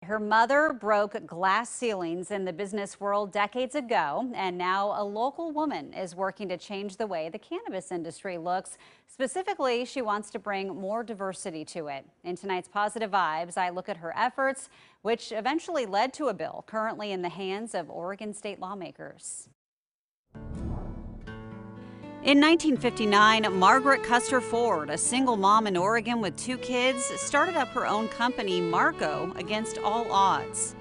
Her mother broke glass ceilings in the business world decades ago, and now a local woman is working to change the way the cannabis industry looks. Specifically, she wants to bring more diversity to it. In tonight's Positive Vibes, I look at her efforts, which eventually led to a bill currently in the hands of Oregon state lawmakers. In 1959, Margaret Custer Ford, a single mom in Oregon with 2 kids, started up her own company, Marco, against all odds.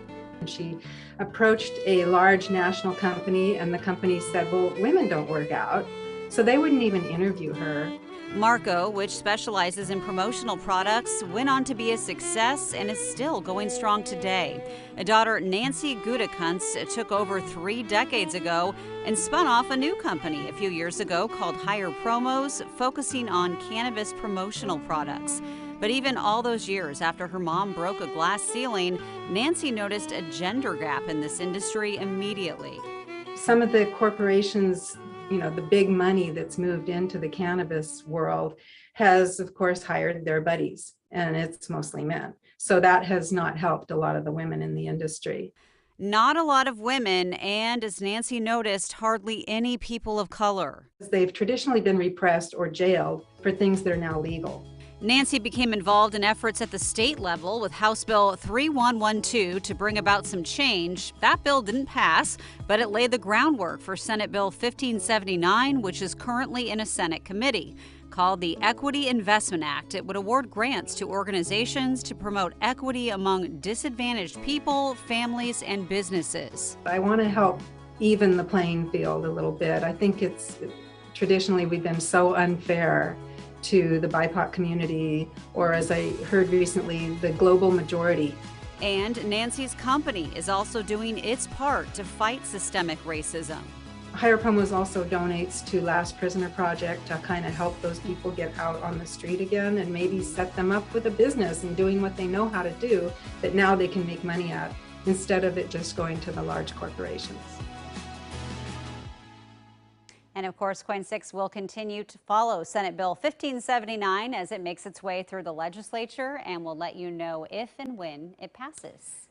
She approached a large national company, and the company said, well, women don't work out. So they wouldn't even interview her. Marco, which specializes in promotional products, went on to be a success and is still going strong today. A daughter, Nancy Gudekunst, took over 3 decades ago and spun off a new company a few years ago called Higher Promos, focusing on cannabis promotional products. But even all those years after her mom broke a glass ceiling, Nancy noticed a gender gap in this industry immediately. Some of the corporations, the big money that's moved into the cannabis world has, of course, hired their buddies, and it's mostly men. So that has not helped a lot of the women in the industry. Not a lot of women, and as Nancy noticed, hardly any people of color. They've traditionally been repressed or jailed for things that are now legal. Nancy became involved in efforts at the state level with House Bill 3112 to bring about some change. That bill didn't pass, but it laid the groundwork for Senate Bill 1579, which is currently in a Senate committee. Called the Equity Investment Act, it would award grants to organizations to promote equity among disadvantaged people, families, and businesses. I want to help even the playing field a little bit. I think traditionally we've been so unfair to the BIPOC community, or as I heard recently, the global majority. And Nancy's company is also doing its part to fight systemic racism. Higher Promos also donates to Last Prisoner Project to kind of help those people get out on the street again and maybe set them up with a business and doing what they know how to do that now they can make money at, instead of it just going to the large corporations. And of course, KOIN 6 will continue to follow Senate Bill 1579 as it makes its way through the legislature, and will let you know if and when it passes.